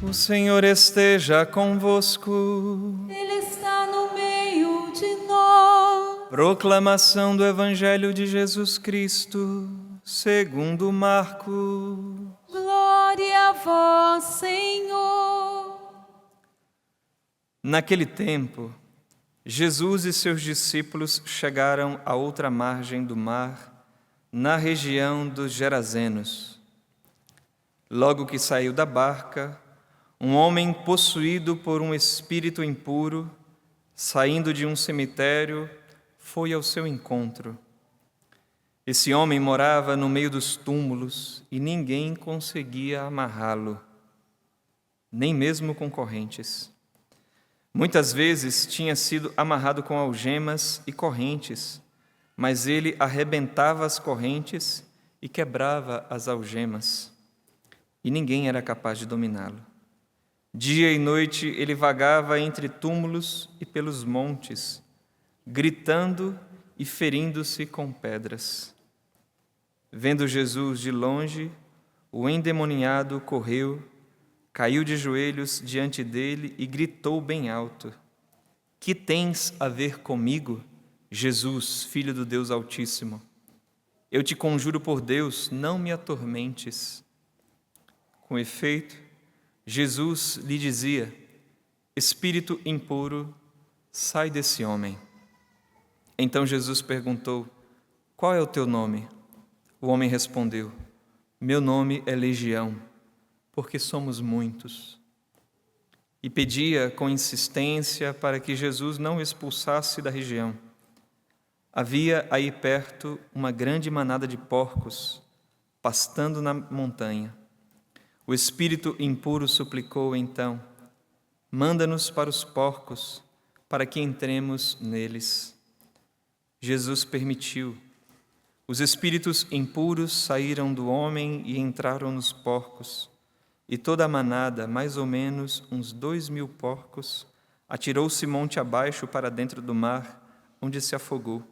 O Senhor esteja convosco. Ele está no meio de nós. Proclamação do Evangelho de Jesus Cristo, segundo Marcos. Glória a vós, Senhor. Naquele tempo, Jesus e seus discípulos chegaram à outra margem do mar, na região dos Gerazenos. Logo que saiu da barca, um homem possuído por um espírito impuro, saindo de um cemitério, foi ao seu encontro. Esse homem morava no meio dos túmulos e ninguém conseguia amarrá-lo, nem mesmo com correntes. Muitas vezes tinha sido amarrado com algemas e correntes, mas ele arrebentava as correntes e quebrava as algemas, e ninguém era capaz de dominá-lo. Dia e noite ele vagava entre túmulos e pelos montes, gritando e ferindo-se com pedras. Vendo Jesus de longe, o endemoniado correu, caiu de joelhos diante dele e gritou bem alto: Que tens a ver comigo, Jesus, Filho do Deus Altíssimo? Eu te conjuro por Deus, não me atormentes. Com efeito, Jesus lhe dizia: Espírito impuro, sai desse homem. Então Jesus perguntou: Qual é o teu nome? O homem respondeu: Meu nome é Legião, porque somos muitos. E pedia com insistência para que Jesus não o expulsasse da região. Havia aí perto uma grande manada de porcos, pastando na montanha. O espírito impuro suplicou então: Manda-nos para os porcos, para que entremos neles. Jesus permitiu. Os espíritos impuros saíram do homem e entraram nos porcos. E toda a manada, mais ou menos uns 2.000 porcos, atirou-se monte abaixo para dentro do mar, onde se afogou.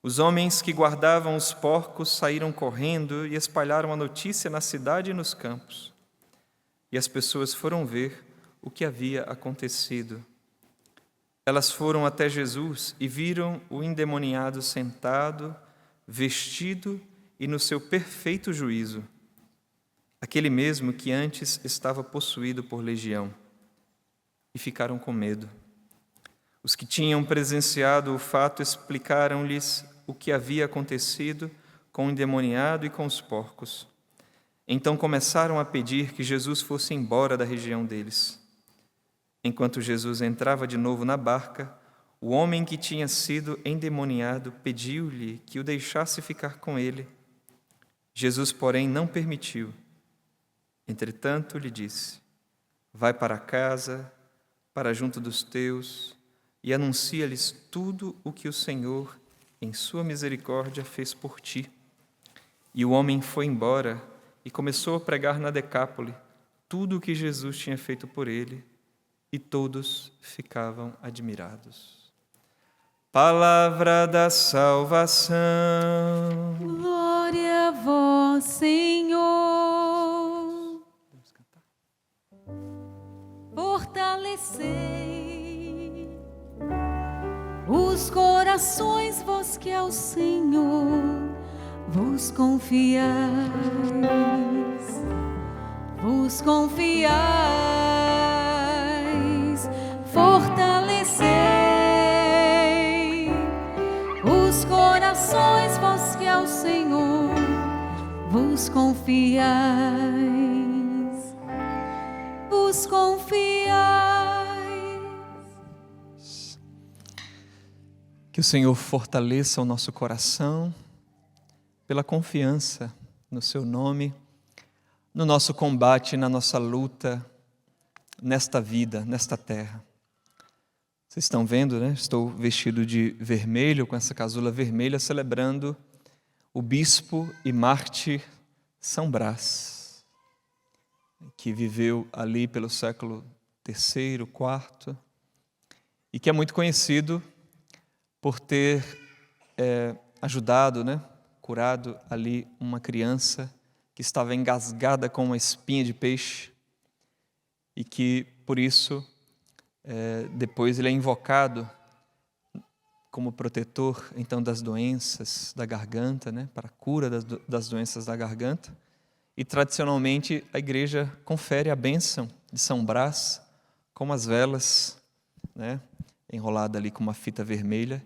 Os homens que guardavam os porcos saíram correndo e espalharam a notícia na cidade e nos campos. E as pessoas foram ver o que havia acontecido. Elas foram até Jesus e viram o endemoniado sentado, vestido e no seu perfeito juízo, aquele mesmo que antes estava possuído por legião, e ficaram com medo. Os que tinham presenciado o fato explicaram-lhes o que havia acontecido com o endemoniado e com os porcos. Então começaram a pedir que Jesus fosse embora da região deles. Enquanto Jesus entrava de novo na barca, o homem que tinha sido endemoniado pediu-lhe que o deixasse ficar com ele. Jesus, porém, não permitiu. Entretanto, lhe disse: Vai para casa, para junto dos teus, e anuncia-lhes tudo o que o Senhor, em sua misericórdia, fez por ti. E o homem foi embora e começou a pregar na Decápole tudo o que Jesus tinha feito por ele, e todos ficavam admirados. Palavra da salvação. Glória a vós, Senhor. Fortalecei os corações, vós que ao Senhor vos confiais. Vos confiais. Fortalecei os corações, vós que ao Senhor vos confiais, vos confiais. Que o Senhor fortaleça o nosso coração pela confiança no seu nome, no nosso combate, na nossa luta, nesta vida, nesta terra. Vocês estão vendo, né? Estou vestido de vermelho, com essa casula vermelha, celebrando o bispo e mártir São Brás, que viveu ali pelo século III, IV, e que é muito conhecido por ter ajudado, né? Curado ali uma criança que estava engasgada com uma espinha de peixe. e que, por isso, depois ele é invocado como protetor, então, das doenças da garganta, né, para a cura das doenças da garganta. E, tradicionalmente, a igreja confere a bênção de São Brás com as velas, né, enrolada ali com uma fita vermelha.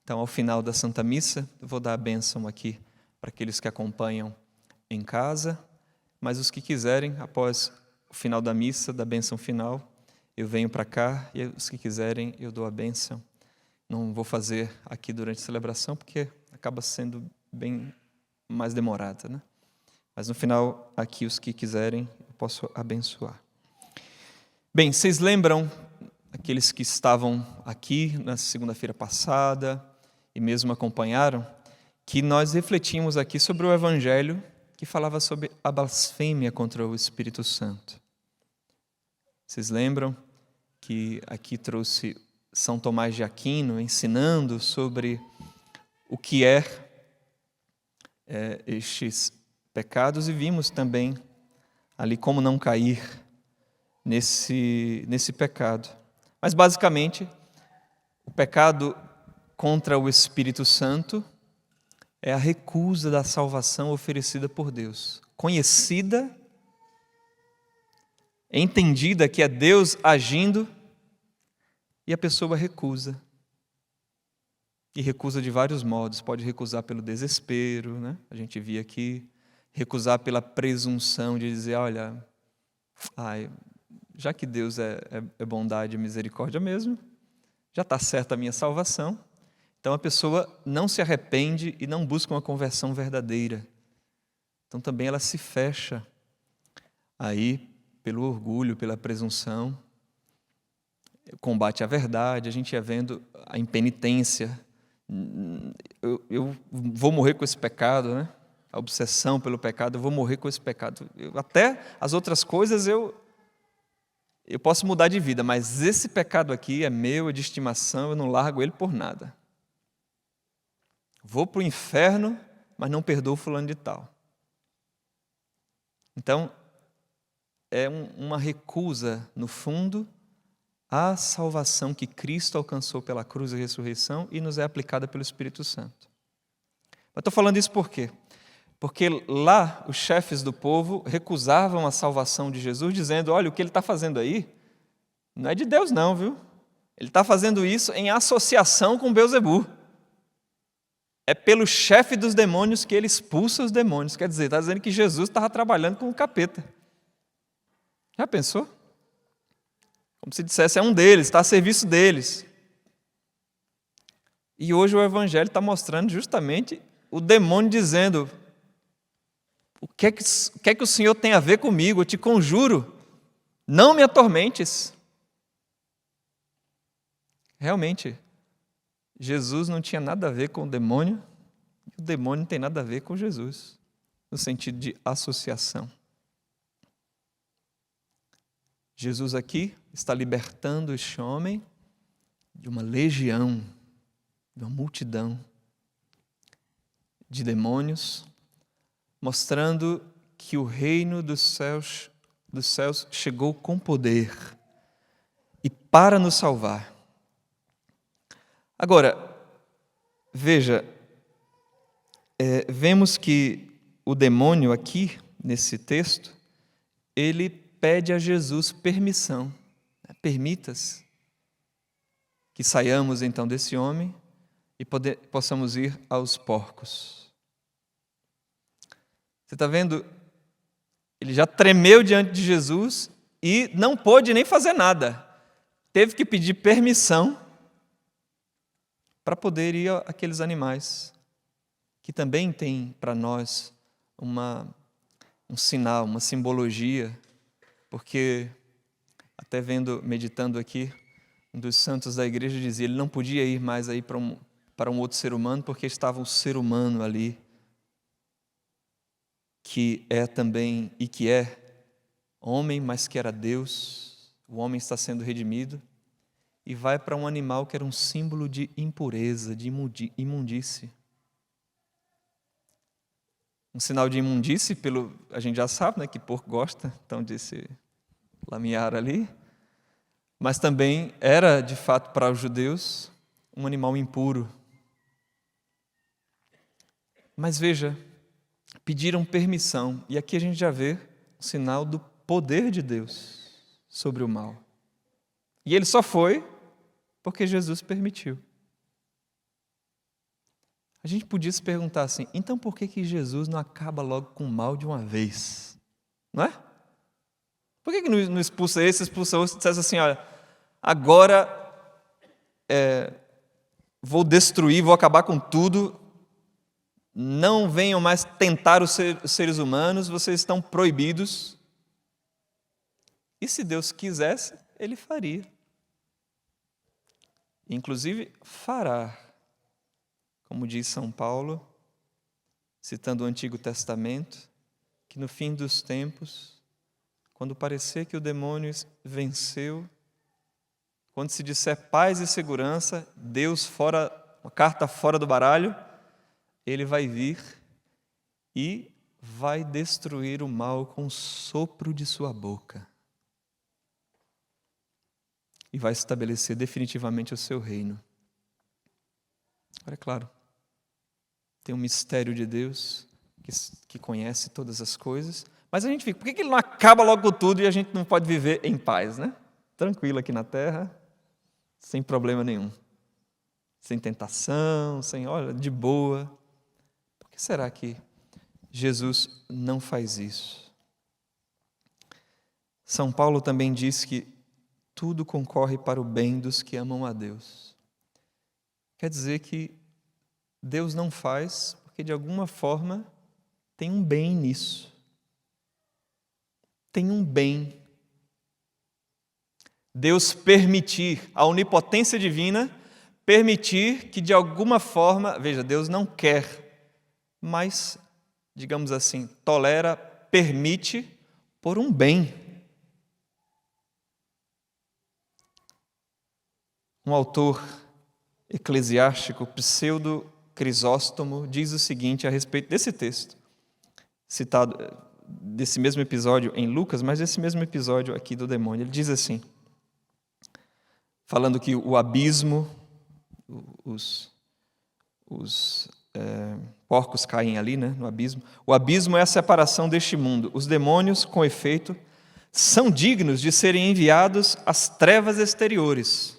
Então, ao final da Santa Missa, eu vou dar a bênção aqui para aqueles que acompanham em casa, mas os que quiserem, após o final da missa, da bênção final, eu venho para cá e os que quiserem, eu dou a bênção. Não vou fazer aqui durante a celebração, porque acaba sendo bem mais demorada, né? Mas no final, aqui, os que quiserem, eu posso abençoar. Bem, vocês lembram, aqueles que estavam aqui na segunda-feira passada e mesmo acompanharam, que nós refletimos aqui sobre o Evangelho que falava sobre a blasfêmia contra o Espírito Santo. Vocês lembram que aqui trouxe São Tomás de Aquino ensinando sobre o que estes pecados, e vimos também ali como não cair nesse pecado. Mas, basicamente, o pecado contra o Espírito Santo é a recusa da salvação oferecida por Deus, conhecida, entendida que é Deus agindo, e a pessoa recusa. E recusa de vários modos. Pode recusar pelo desespero, né? A gente via aqui. Recusar pela presunção de dizer, olha, já que Deus é bondade e misericórdia mesmo, já está certa a minha salvação. Então a pessoa não se arrepende e não busca uma conversão verdadeira. Então também ela se fecha aí pelo orgulho, pela presunção. Combate à verdade, a gente ia vendo a impenitência. Eu vou morrer com esse pecado, né? A obsessão pelo pecado, eu vou morrer com esse pecado. Até as outras coisas eu posso mudar de vida, mas esse pecado aqui é meu, é de estimação, eu não largo ele por nada. Vou para o inferno, mas não perdoo fulano de tal. Então, é uma recusa, no fundo, à salvação que Cristo alcançou pela cruz e ressurreição e nos é aplicada pelo Espírito Santo. Mas estou falando isso por quê? Porque lá os chefes do povo recusavam a salvação de Jesus, dizendo, olha, o que ele está fazendo aí não é de Deus não, viu? Ele está fazendo isso em associação com Beelzebu. É pelo chefe dos demônios que ele expulsa os demônios. Quer dizer, está dizendo que Jesus estava trabalhando com o capeta. Já pensou? Como se dissesse, é um deles, está a serviço deles. E hoje o Evangelho está mostrando justamente o demônio dizendo, o que é que o Senhor tem a ver comigo? Eu te conjuro, não me atormentes. Realmente, Jesus não tinha nada a ver com o demônio, e o demônio não tem nada a ver com Jesus, no sentido de associação. Jesus aqui está libertando este homem de uma legião, de uma multidão de demônios, mostrando que o reino dos céus chegou com poder e para nos salvar. Agora, veja, vemos que o demônio aqui, nesse texto, ele pede a Jesus permissão. Permitas que saiamos então desse homem e possamos ir aos porcos. Você está vendo? Ele já tremeu diante de Jesus e não pôde nem fazer nada. Teve que pedir permissão para poder ir àqueles animais, que também tem para nós um sinal, uma simbologia, porque, até meditando aqui, um dos santos da igreja dizia, ele não podia ir mais aí para um outro ser humano, porque estava um ser humano ali, que é também, e que é homem, mas que era Deus. O homem está sendo redimido, e vai para um animal que era um símbolo de impureza, de imundície. Um sinal de imundície, a gente já sabe, né, que porco gosta, então lamear ali, mas também era, de fato, para os judeus, um animal impuro. Mas veja, pediram permissão, e aqui a gente já vê o sinal do poder de Deus sobre o mal. E ele só foi porque Jesus permitiu. A gente podia se perguntar assim, então por que Jesus não acaba logo com o mal de uma vez? Não é? Por que não expulsa esse, expulsa outro, e dissesse assim, olha, agora vou destruir, vou acabar com tudo, não venham mais tentar os seres humanos, vocês estão proibidos. E se Deus quisesse, Ele faria. Inclusive, fará. Como diz São Paulo, citando o Antigo Testamento, que no fim dos tempos, quando parecer que o demônio venceu, quando se disser paz e segurança, Deus fora, uma carta fora do baralho, Ele vai vir e vai destruir o mal com o sopro de sua boca. E vai estabelecer definitivamente o seu reino. Agora, é claro, tem um mistério de Deus que conhece todas as coisas, mas a gente fica, por que Ele não acaba logo com tudo e a gente não pode viver em paz, né? Tranquilo aqui na terra, sem problema nenhum. Sem tentação, olha, de boa. Por que será que Jesus não faz isso? São Paulo também diz que tudo concorre para o bem dos que amam a Deus. Quer dizer que Deus não faz porque de alguma forma tem um bem nisso. Tem um bem. Deus permitir, a onipotência divina, permitir que de alguma forma, veja, Deus não quer, mas, digamos assim, tolera, permite por um bem. Um autor eclesiástico, Pseudo Crisóstomo, diz o seguinte a respeito desse texto, citado desse mesmo episódio em Lucas, mas desse mesmo episódio aqui do demônio. Ele diz assim, falando que o abismo, os porcos caem ali, né, no abismo. O abismo é a separação deste mundo. Os demônios, com efeito, são dignos de serem enviados às trevas exteriores,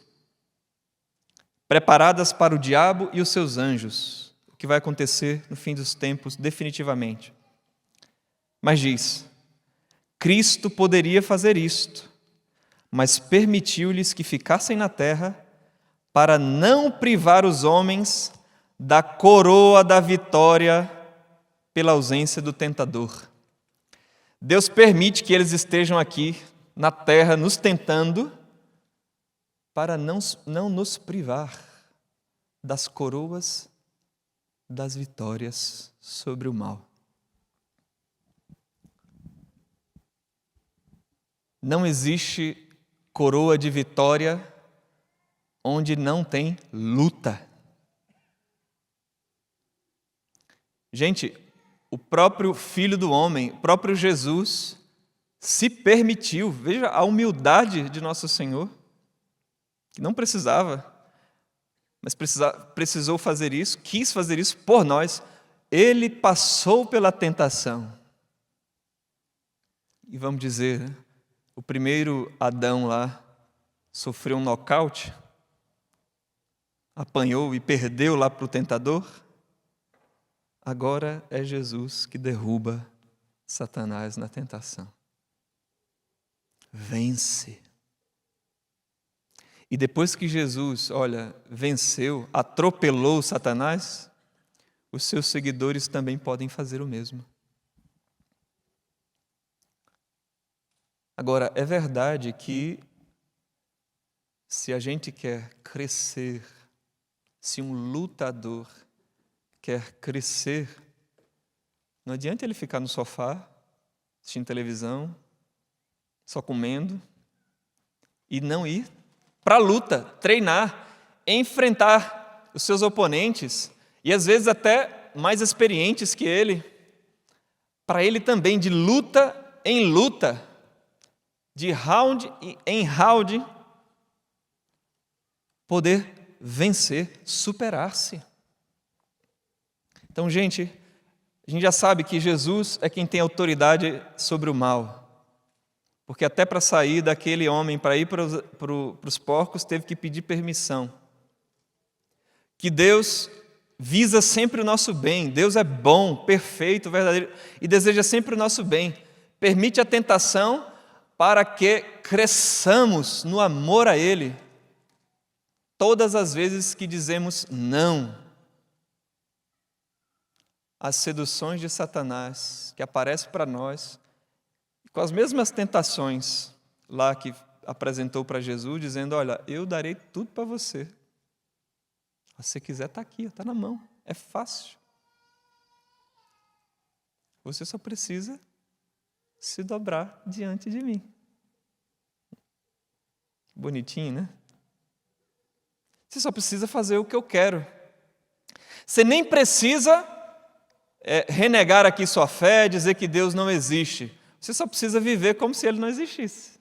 preparadas para o diabo e os seus anjos, o que vai acontecer no fim dos tempos definitivamente. Mas diz, Cristo poderia fazer isto, mas permitiu-lhes que ficassem na terra para não privar os homens da coroa da vitória pela ausência do tentador. Deus permite que eles estejam aqui na terra nos tentando para não nos privar das coroas das vitórias sobre o mal. Não existe coroa de vitória onde não tem luta. Gente, o próprio Filho do Homem, o próprio Jesus, se permitiu, veja a humildade de nosso Senhor, que não precisava, mas precisou fazer isso, quis fazer isso por nós. Ele passou pela tentação. E vamos dizer, né? O primeiro Adão lá sofreu um nocaute, apanhou e perdeu lá para o tentador. Agora é Jesus que derruba Satanás na tentação. Vence. E depois que Jesus, venceu, atropelou Satanás, os seus seguidores também podem fazer o mesmo. Agora, é verdade que se a gente quer crescer, se um lutador quer crescer, não adianta ele ficar no sofá, assistindo televisão, só comendo, e não ir para a luta, treinar, enfrentar os seus oponentes, e às vezes até mais experientes que ele, para ele também, de luta em luta, de round em round, poder vencer, superar-se. Então, gente, a gente já sabe que Jesus é quem tem autoridade sobre o mal. Porque até para sair daquele homem, para ir para os porcos, teve que pedir permissão. Que Deus visa sempre o nosso bem. Deus é bom, perfeito, verdadeiro e deseja sempre o nosso bem. Permite a tentação para que cresçamos no amor a Ele. Todas as vezes que dizemos não às seduções de Satanás, que aparece para nós, com as mesmas tentações lá que apresentou para Jesus, dizendo, olha, eu darei tudo para você. Se você quiser, está aqui, está na mão, é fácil. Você só precisa se dobrar diante de mim. Bonitinho, né? Você só precisa fazer o que eu quero. Você nem precisa renegar aqui sua fé, dizer que Deus não existe. Você só precisa viver como se Ele não existisse.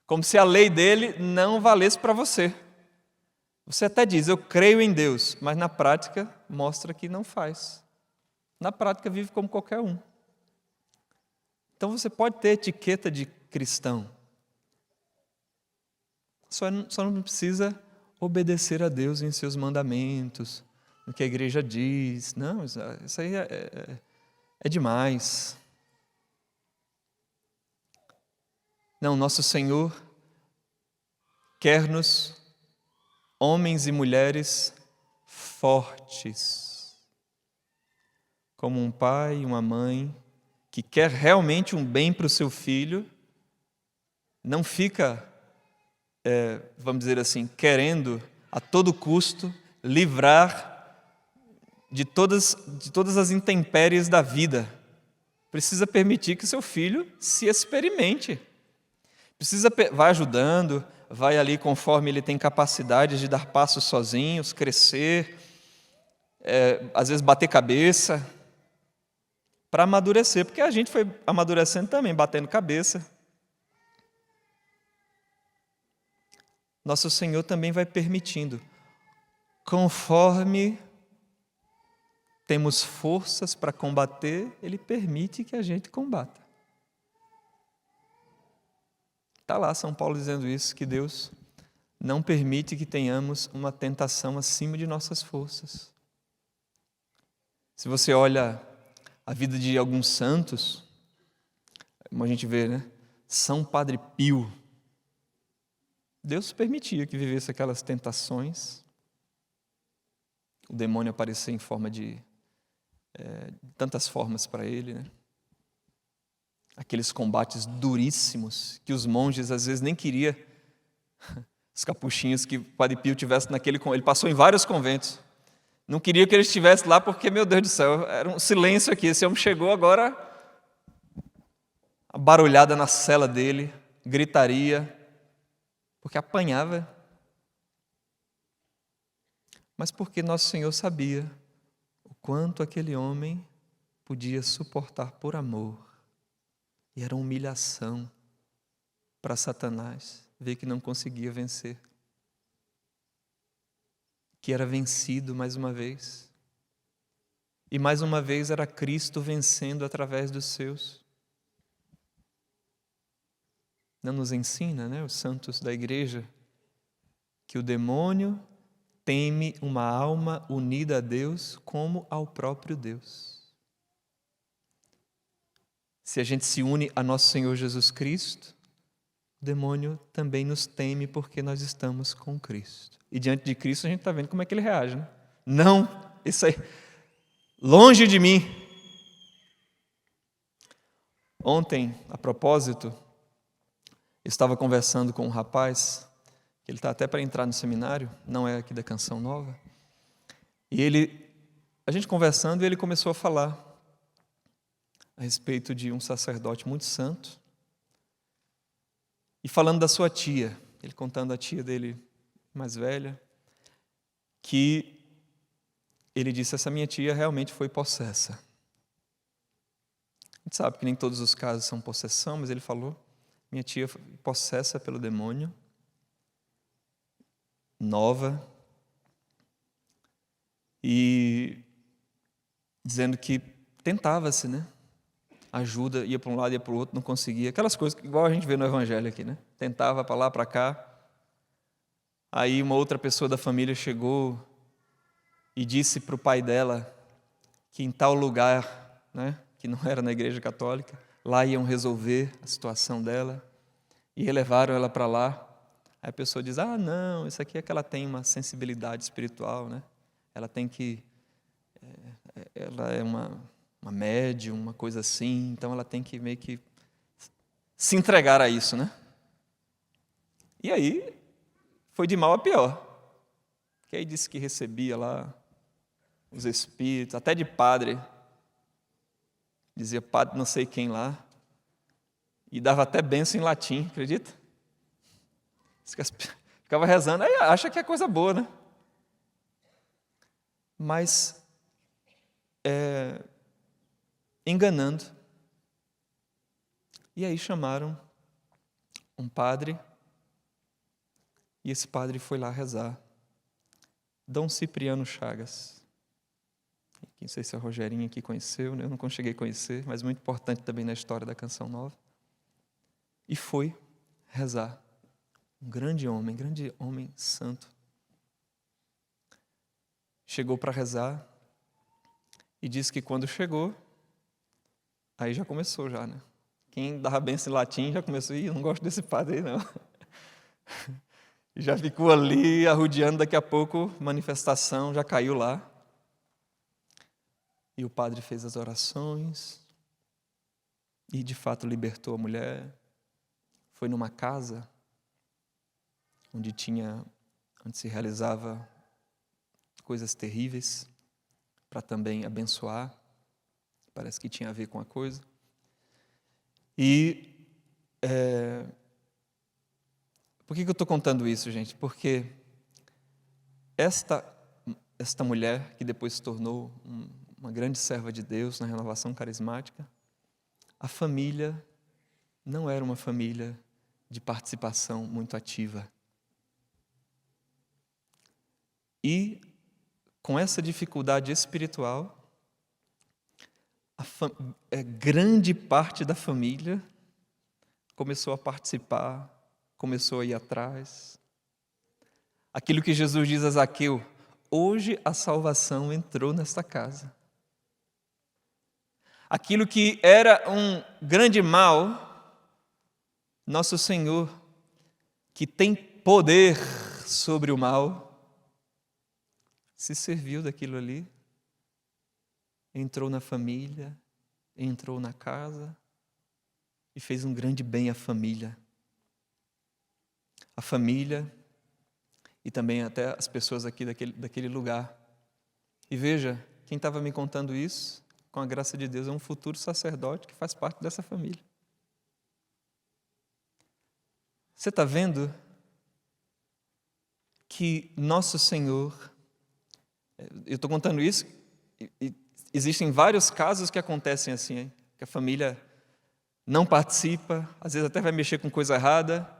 Como se a lei dele não valesse para você. Você até diz, eu creio em Deus, mas na prática mostra que não faz. Na prática vive como qualquer um. Então você pode ter etiqueta de cristão. Só não precisa obedecer a Deus em seus mandamentos, no que a igreja diz. Não, isso aí é demais. Não, nosso Senhor quer-nos homens e mulheres fortes, como um pai e uma mãe que quer realmente um bem para o seu filho, não fica, vamos dizer assim, querendo a todo custo livrar de todas as intempéries da vida. Precisa permitir que seu filho se experimente. Vai ajudando, vai ali conforme ele tem capacidade de dar passos sozinhos, crescer, às vezes bater cabeça, para amadurecer, porque a gente foi amadurecendo também, batendo cabeça. Nosso Senhor também vai permitindo, conforme temos forças para combater, Ele permite que a gente combata. Está lá São Paulo dizendo isso, que Deus não permite que tenhamos uma tentação acima de nossas forças. Se você olha a vida de alguns santos, como a gente vê, né? São Padre Pio, Deus permitia que vivesse aquelas tentações, o demônio aparecer em forma de tantas formas para ele, né? Aqueles combates duríssimos que os monges às vezes nem queriam, os capuchinhos que o Padre Pio tivesse ele passou em vários conventos, não queria que ele estivesse lá porque, meu Deus do céu, era um silêncio aqui, esse homem chegou agora, a barulhada na cela dele, gritaria, porque apanhava, mas porque Nosso Senhor sabia o quanto aquele homem podia suportar por amor. E era uma humilhação para Satanás ver que não conseguia vencer. Que era vencido mais uma vez. E mais uma vez era Cristo vencendo através dos seus. Não nos ensina, né, os santos da igreja, que o demônio teme uma alma unida a Deus como ao próprio Deus. Se a gente se une a nosso Senhor Jesus Cristo, o demônio também nos teme porque nós estamos com Cristo. E diante de Cristo a gente está vendo como é que ele reage, né? Não, isso aí, longe de mim. Ontem, a propósito, eu estava conversando com um rapaz, ele está até para entrar no seminário, não é aqui da Canção Nova, e a gente conversando, ele começou a falar a respeito de um sacerdote muito santo, e falando da sua tia, ele contando a tia dele mais velha, que ele disse, essa minha tia realmente foi possessa. A gente sabe que nem todos os casos são possessão, mas ele falou Minha tia foi possessa pelo demônio, nova, e dizendo que tentava-se, né? Ajuda, ia para um lado, ia para o outro, não conseguia. Aquelas coisas igual a gente vê no Evangelho aqui, né? Tentava para lá, para cá. Aí uma outra pessoa da família chegou e disse para o pai dela que em tal lugar, né, que não era na igreja católica, lá iam resolver a situação dela. E levaram ela para lá. Aí a pessoa diz, não, isso aqui é que ela tem uma sensibilidade espiritual, né? Ela tem que... ela é uma médium, uma coisa assim, então ela tem que meio que se entregar a isso, né? E aí, foi de mal a pior. Porque aí disse que recebia lá os espíritos, até de padre. Dizia padre não sei quem lá. E dava até bênção em latim, acredita? Ficava rezando, aí acha que é coisa boa, né? Mas, enganando. E aí chamaram um padre, e esse padre foi lá rezar. Dom Cipriano Chagas. Não sei se a Rogerinha aqui conheceu, né? Eu não cheguei a conhecer, mas muito importante também na história da Canção Nova. E foi rezar. Um grande homem santo. Chegou para rezar e disse que quando chegou, aí já começou já, né? Quem dava bênção em latim já começou, eu não gosto desse padre aí não. E já ficou ali arrodeando, daqui a pouco, manifestação, já caiu lá. E o padre fez as orações e de fato libertou a mulher. Foi numa casa onde se realizava coisas terríveis para também abençoar. Parece que tinha a ver com a coisa. E por que eu estou contando isso, gente? Porque esta mulher, que depois se tornou uma grande serva de Deus na renovação carismática, a família não era uma família de participação muito ativa. E, com essa dificuldade espiritual, grande parte da família começou a participar, começou a ir atrás. Aquilo que Jesus diz a Zaqueu, hoje a salvação entrou nesta casa. Aquilo que era um grande mal, nosso Senhor, que tem poder sobre o mal, se serviu daquilo ali, entrou na família, entrou na casa e fez um grande bem à família. A família e também até as pessoas aqui daquele lugar. E veja, quem estava me contando isso, com a graça de Deus, é um futuro sacerdote que faz parte dessa família. Você está vendo que nosso Senhor, eu estou contando isso, e existem vários casos que acontecem assim, hein? Que a família não participa, às vezes até vai mexer com coisa errada,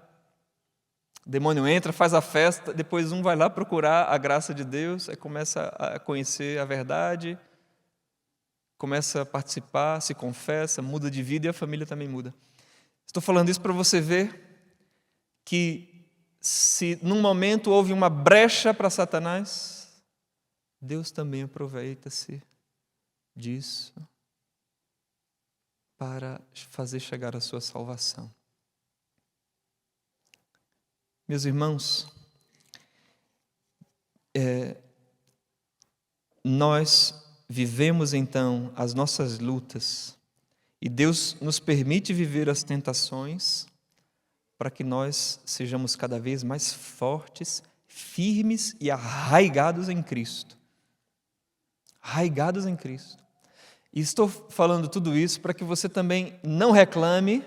o demônio entra, faz a festa, depois um vai lá procurar a graça de Deus, aí começa a conhecer a verdade, começa a participar, se confessa, muda de vida e a família também muda. Estou falando isso para você ver que se num momento houve uma brecha para Satanás, Deus também aproveita-se disso para fazer chegar a sua salvação. Meus irmãos, nós vivemos então as nossas lutas e Deus nos permite viver as tentações para que nós sejamos cada vez mais fortes, firmes e arraigados em Cristo. Arraigados em Cristo. E estou falando tudo isso para que você também não reclame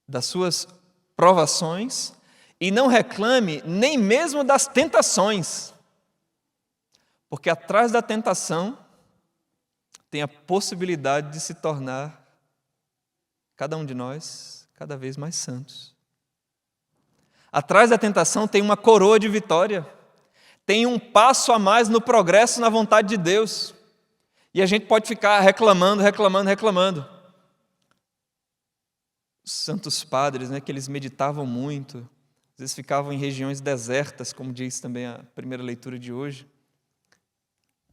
das suas provações e não reclame nem mesmo das tentações. Porque atrás da tentação tem a possibilidade de se tornar, cada um de nós, cada vez mais santos. Atrás da tentação tem uma coroa de vitória, tem um passo a mais no progresso na vontade de Deus. E a gente pode ficar reclamando. Os santos padres, que eles meditavam muito, às vezes ficavam em regiões desertas, como diz também a primeira leitura de hoje,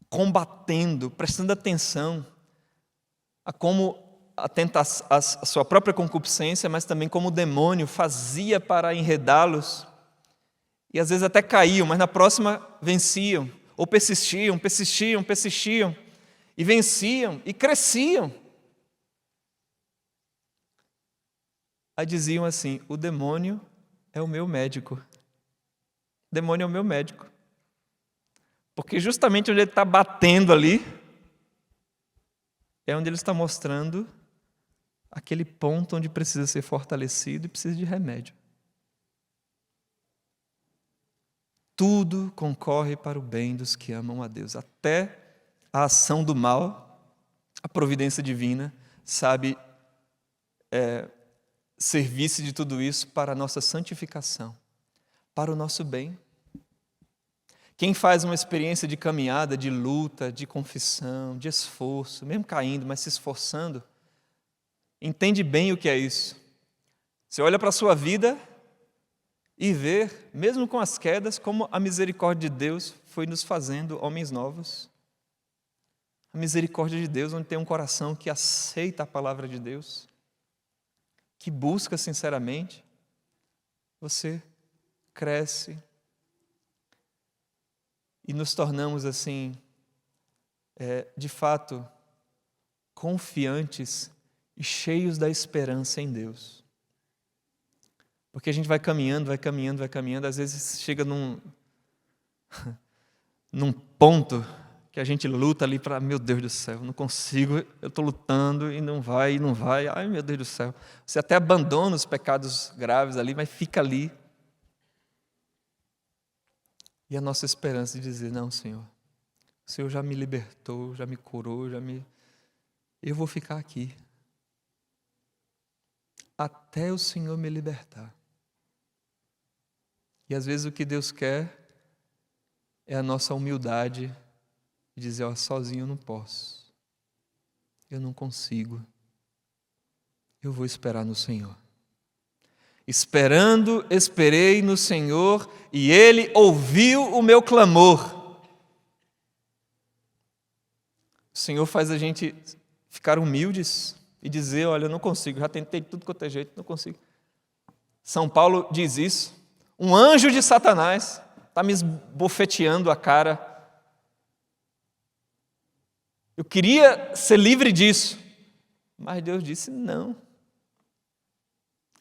combatendo, prestando atenção a como a sua própria concupiscência, mas também como o demônio fazia para enredá-los. E às vezes até caíam, mas na próxima venciam, ou persistiam, e venciam, e cresciam. Aí diziam assim: o demônio é o meu médico. O demônio é o meu médico. Porque justamente onde ele está batendo ali, é onde ele está mostrando aquele ponto onde precisa ser fortalecido e precisa de remédio. Tudo concorre para o bem dos que amam a Deus. Até a ação do mal, a providência divina, sabe servir-se de tudo isso para a nossa santificação, para o nosso bem. Quem faz uma experiência de caminhada, de luta, de confissão, de esforço, mesmo caindo, mas se esforçando, entende bem o que é isso. Você olha para a sua vida e vê, mesmo com as quedas, como a misericórdia de Deus foi nos fazendo homens novos. A misericórdia de Deus, onde tem um coração que aceita a palavra de Deus, que busca sinceramente, você cresce e nos tornamos assim, de fato, confiantes e cheios da esperança em Deus. Porque a gente vai caminhando, às vezes chega num ponto que a gente luta ali para, meu Deus do céu, não consigo, eu estou lutando e não vai, ai meu Deus do céu. Você até abandona os pecados graves ali, mas fica ali. E a nossa esperança de dizer: não, Senhor, o Senhor já me libertou, já me curou, eu vou ficar aqui até o Senhor me libertar. E às vezes o que Deus quer é a nossa humildade de dizer: sozinho eu não posso, eu não consigo, eu vou esperar no Senhor. Esperando, esperei no Senhor, e Ele ouviu o meu clamor. O Senhor faz a gente ficar humildes e dizer: olha, eu não consigo, já tentei tudo quanto é jeito, não consigo. São Paulo diz isso: um anjo de Satanás está me esbofeteando a cara. Eu queria ser livre disso, mas Deus disse: não.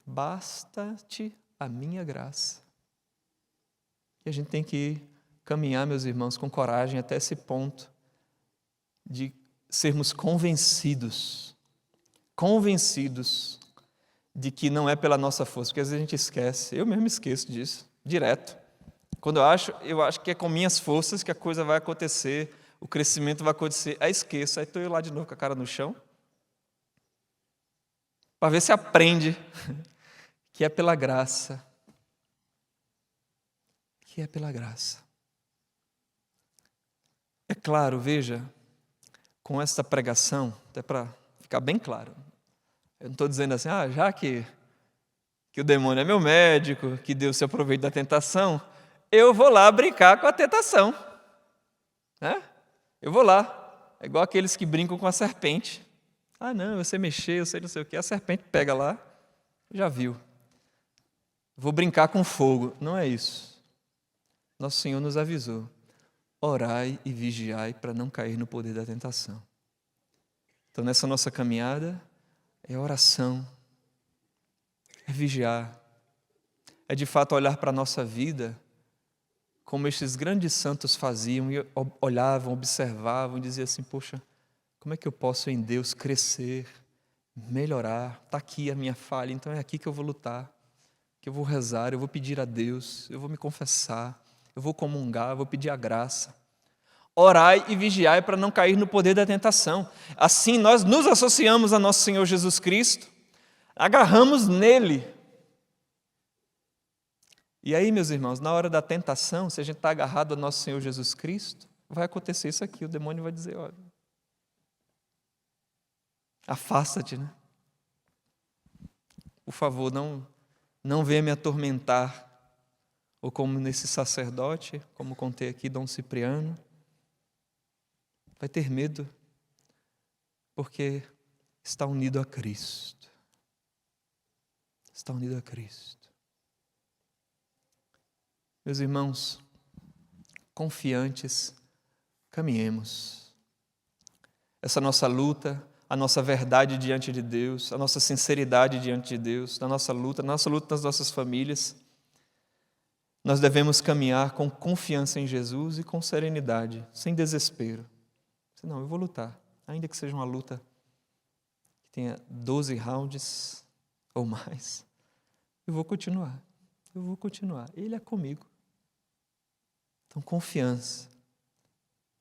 Basta-te a minha graça. E a gente tem que caminhar, meus irmãos, com coragem até esse ponto de sermos convencidos de que não é pela nossa força, porque às vezes a gente esquece. Eu mesmo esqueço disso, direto. Quando eu acho que é com minhas forças que a coisa vai acontecer, o crescimento vai acontecer, aí esqueço, aí estou eu lá de novo com a cara no chão, para ver se aprende que é pela graça. Que é pela graça. É claro, veja, com esta pregação, até para ficar bem claro, eu não estou dizendo assim: já que o demônio é meu médico, que Deus se aproveita da tentação, eu vou lá brincar com a tentação. Eu vou lá, é igual aqueles que brincam com a serpente. Não, eu sei mexer, eu sei não sei o que, a serpente pega lá, já viu. Vou brincar com fogo. Não é isso. Nosso Senhor nos avisou: orai e vigiai para não cair no poder da tentação. Então, nessa nossa caminhada, é oração, é vigiar, é de fato olhar para a nossa vida como estes grandes santos faziam, e olhavam, observavam e diziam assim: poxa, como é que eu posso em Deus crescer, melhorar? Está aqui a minha falha, então é aqui que eu vou lutar, que eu vou rezar, eu vou pedir a Deus, eu vou me confessar, eu vou comungar, eu vou pedir a graça. Orai e vigiai para não cair no poder da tentação. Assim nós nos associamos a nosso Senhor Jesus Cristo, agarramos nele. E aí, meus irmãos, na hora da tentação, se a gente está agarrado ao nosso Senhor Jesus Cristo, vai acontecer isso aqui, o demônio vai dizer, olha, afasta-te, né? Por favor, não venha me atormentar. Ou como nesse sacerdote, como contei aqui, Dom Cipriano, vai ter medo, porque está unido a Cristo. Está unido a Cristo. Meus irmãos, confiantes, caminhemos. Essa nossa luta, a nossa verdade diante de Deus, a nossa sinceridade diante de Deus, na nossa luta nas nossas famílias, nós devemos caminhar com confiança em Jesus e com serenidade, sem desespero. Não, eu vou lutar, ainda que seja uma luta que tenha 12 rounds ou mais. Eu vou continuar. Ele é comigo. Então, confiança,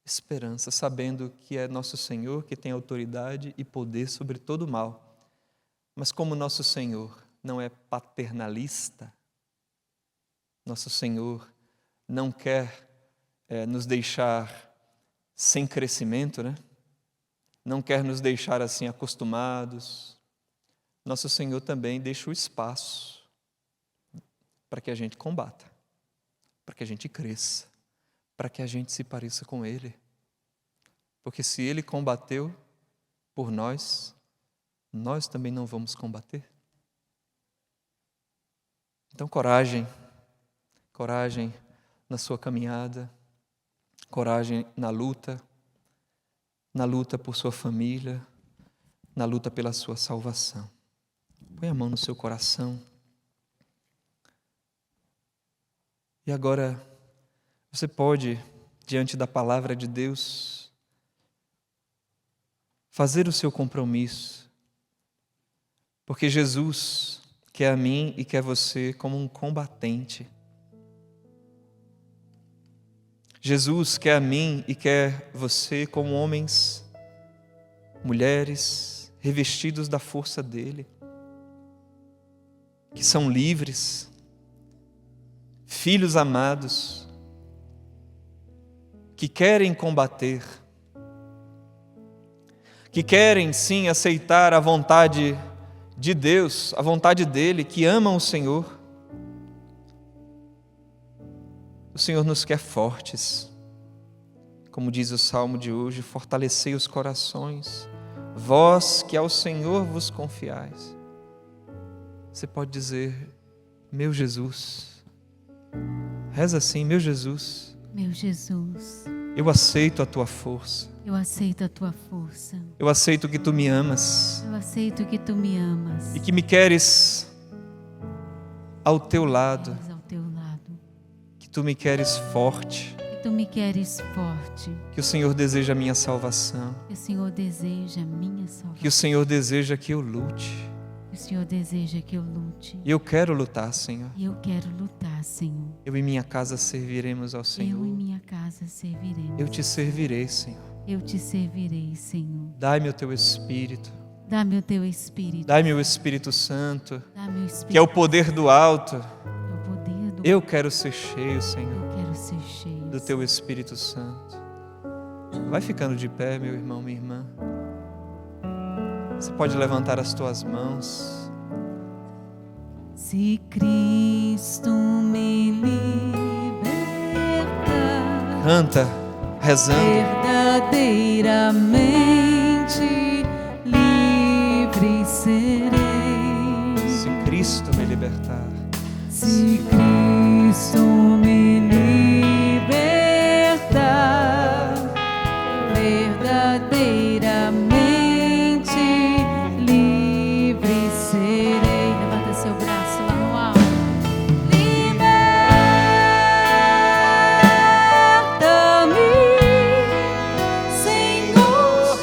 esperança, sabendo que é nosso Senhor que tem autoridade e poder sobre todo o mal. Mas como nosso Senhor não é paternalista, nosso Senhor não quer nos deixar sem crescimento, né? Não quer nos deixar assim acostumados. Nosso Senhor também deixa o espaço para que a gente combata, para que a gente cresça, para que a gente se pareça com Ele. Porque se Ele combateu por nós, nós também não vamos combater. Então, coragem na sua caminhada, coragem na luta por sua família, na luta pela sua salvação. Põe a mão no seu coração. E agora, você pode, diante da palavra de Deus, fazer o seu compromisso, porque Jesus quer a mim e quer você como um combatente. Jesus quer a mim e quer você como homens, mulheres, revestidos da força dEle, que são livres, filhos amados, que querem combater, que querem sim aceitar a vontade de Deus, a vontade dEle, que amam o Senhor. O Senhor nos quer fortes, como diz o Salmo de hoje, fortalecei os corações, vós que ao Senhor vos confiais. Você pode dizer, meu Jesus, reza assim, meu Jesus, eu aceito a tua força, eu aceito que tu me amas, e que me queres ao teu lado, que tu me queres forte, que o Senhor deseja a minha salvação, que o Senhor deseja que eu lute, e eu quero lutar, Senhor. Eu e minha casa serviremos ao Senhor. Eu te servirei, Senhor. Dai-me o teu Espírito. Dai-me o Espírito Santo, que é o poder do alto. Eu quero ser cheio, Senhor, do teu Espírito Santo. Vai ficando de pé, meu irmão, minha irmã. Você pode levantar as tuas mãos. Se Cristo me liberta, canta, rezando. Verdadeiramente livre serei. Se Cristo me libertar, se Cristo me libertar, verdadeiramente livre serei. Levanta seu braço lá no alto. Liberta-me, Senhor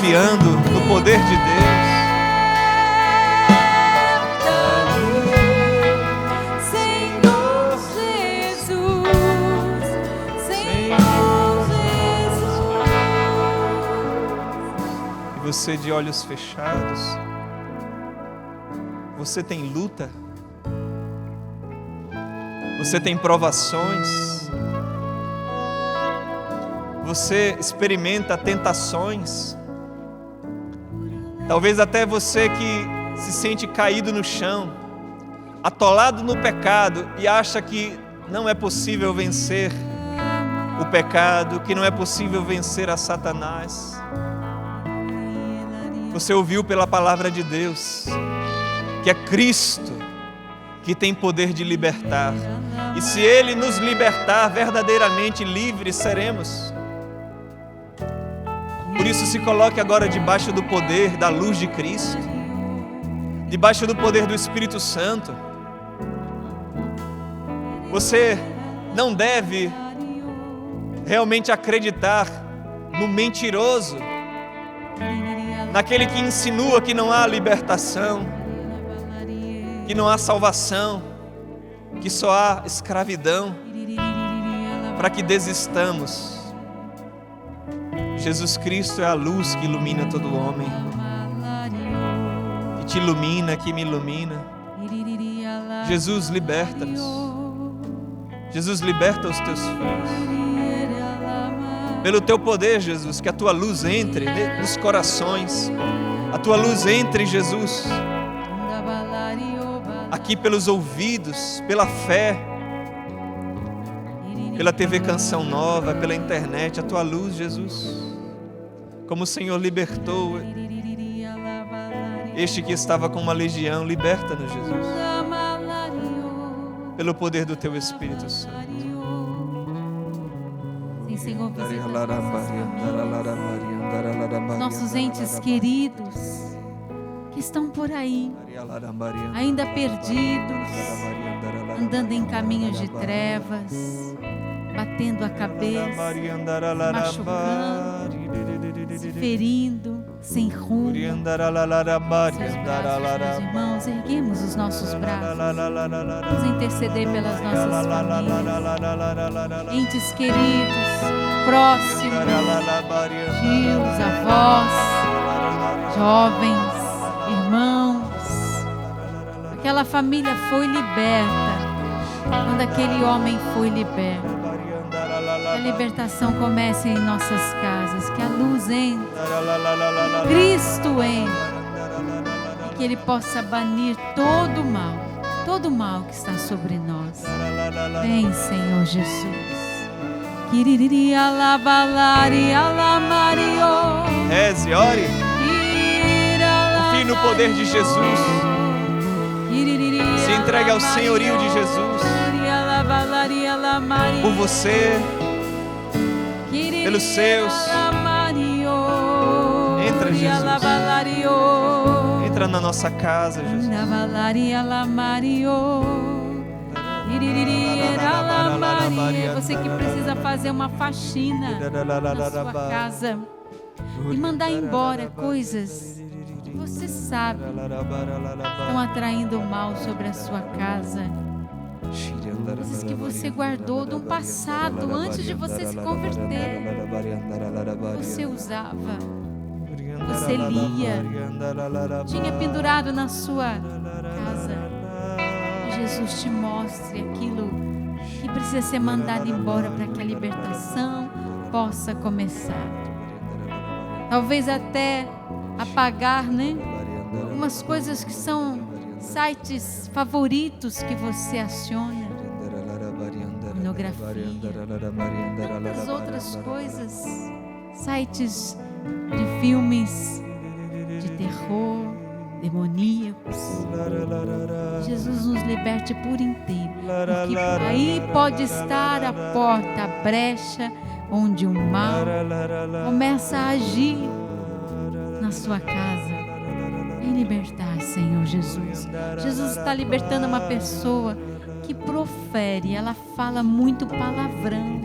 confiando no poder de Deus. Senhor Jesus, Senhor Jesus. E você de olhos fechados, você tem luta, você tem provações, você experimenta tentações, talvez até você que se sente caído no chão, atolado no pecado e acha que não é possível vencer o pecado, que não é possível vencer a Satanás. Você ouviu pela palavra de Deus que é Cristo que tem poder de libertar, e se Ele nos libertar, verdadeiramente livres seremos. Por isso, se coloque agora debaixo do poder da luz de Cristo, debaixo do poder do Espírito Santo. Você não deve realmente acreditar no mentiroso, naquele que insinua que não há libertação, que não há salvação, que só há escravidão, para que desistamos. Jesus Cristo é a luz que ilumina todo homem, que te ilumina, que me ilumina. Jesus, liberta-nos. Jesus, liberta os teus filhos. Pelo teu poder, Jesus, que a tua luz entre nos corações, a tua luz entre, Jesus, aqui pelos ouvidos, pela fé, pela TV Canção Nova, pela internet, a tua luz, Jesus, como o Senhor libertou este que estava com uma legião, liberta-nos, Jesus, pelo poder do teu Espírito Santo. Sim, Senhor, visita nossos entes queridos que estão por aí, ainda perdidos, andando em caminhos de trevas, batendo a cabeça, machucando, se ferindo, sem rumo. Seus braços, meus irmãos, erguemos os nossos braços, vamos interceder pelas nossas famílias, entes queridos, próximos, tios, avós, jovens, irmãos. Aquela família foi liberta quando aquele homem foi liberto. Que a libertação comece em nossas casas, que a luz entre, Cristo entre, e que Ele possa banir todo o mal que está sobre nós. Vem, Senhor Jesus. Reze, ore. Confie no poder de Jesus. Se entregue ao senhorio de Jesus. Por você, pelos seus. Entra, Jesus. Entra na nossa casa, Jesus. Você que precisa fazer uma faxina na sua casa e mandar embora coisas que você sabe estão atraindo o mal sobre a sua casa. Coisas que você guardou de um passado antes de você se converter. Você usava, você lia, tinha pendurado na sua casa. Jesus te mostre aquilo que precisa ser mandado embora para que a libertação possa começar. Talvez até apagar, né? Algumas coisas que são sites favoritos que você aciona. Pornografia, tantas outras coisas. Sites de filmes de terror, demoníacos. Jesus nos liberte por inteiro, porque aí pode estar a porta, a brecha, onde o mal começa a agir na sua casa. Vem libertar, Senhor Jesus. Jesus está libertando uma pessoa que profere, ela fala muito palavrão.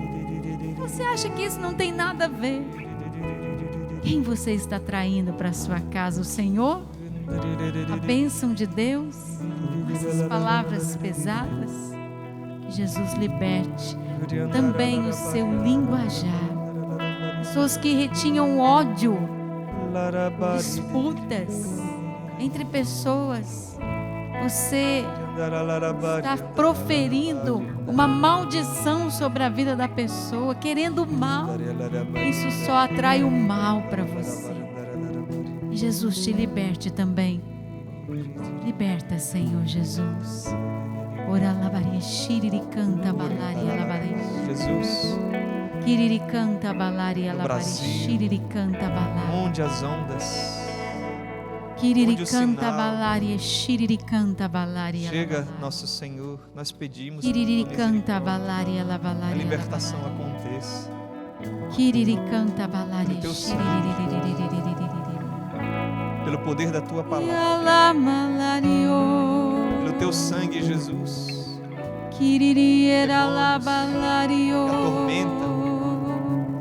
Você acha que isso não tem nada a ver? Quem você está traindo para a sua casa? O Senhor? A bênção de Deus? Essas palavras pesadas? Que Jesus liberte também o seu linguajar. Pessoas que retinham ódio, disputas entre pessoas. Você está proferindo uma maldição sobre a vida da pessoa, querendo o mal. Isso só atrai o mal para você. Jesus te liberte também. Liberta, Senhor Jesus. Ora labaria, shiriri canta balaria labaria. Jesus, Kiriri canta balaria labaria, Brasil, shiriri canta balaria. onde as ondas, Kiriri onde o canta sinal balaria, shiriri canta balaria. chega, nosso Senhor, nós pedimos Kiriri que canta a balaria a lavalaria. libertação aconteça. Kiriri canta balaria, Pelo teu sangue. shiriri. Pelo poder da tua palavra, Yalamalario. pelo teu sangue, Jesus, Kiriri era Demônios labalario. que atormentam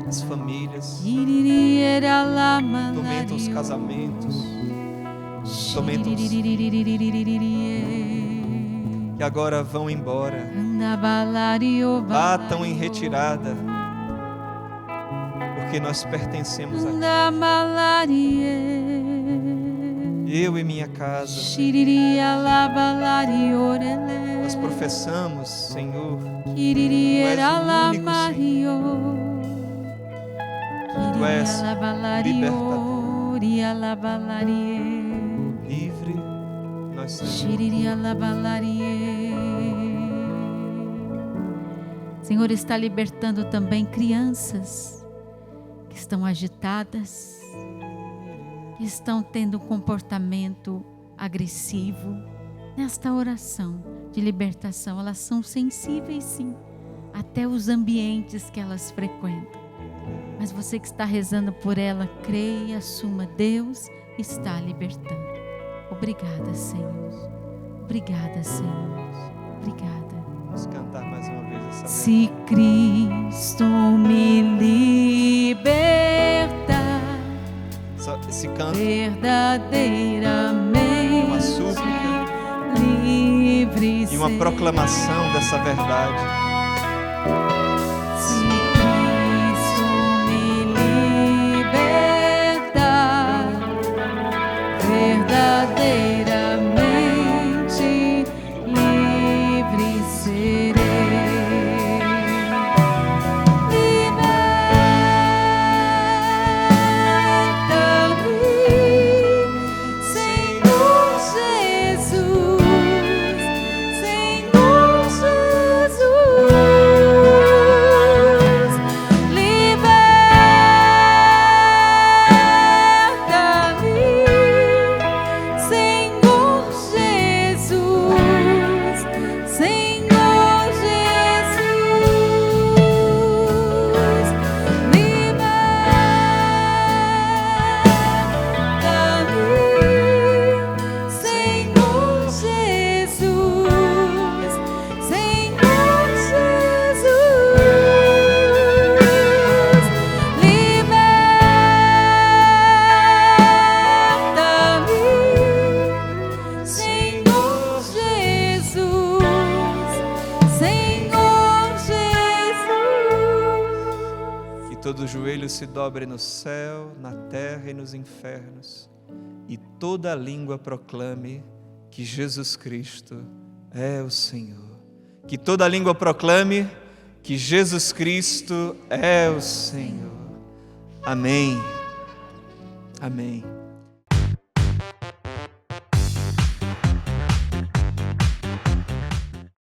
as famílias, Kiriri era tormentam os lamalario. casamentos, tormentam os que agora vão embora, batam em retirada, porque nós pertencemos a Ti. Eu e minha casa, nós professamos, Senhor, Tu és livre, nós Senhor está libertando também crianças que estão agitadas, que estão tendo um comportamento agressivo. Nesta oração de libertação, elas são sensíveis, sim, até os ambientes que elas frequentam. Mas você que está rezando por ela, creia e assuma: Deus está libertando. Obrigada, Senhor. Obrigada, Senhor. Obrigada. Vamos cantar mais uma vez essa Se Cristo me liberta esse canto, verdadeiramente, uma súplica livre e uma proclamação dessa verdade. Se Cristo me liberta verdadeiramente, livre serei. Todo joelho se dobre no céu, na terra e nos infernos, e toda língua proclame que Jesus Cristo é o Senhor. Que toda língua proclame que Jesus Cristo é o Senhor. Amém. Amém.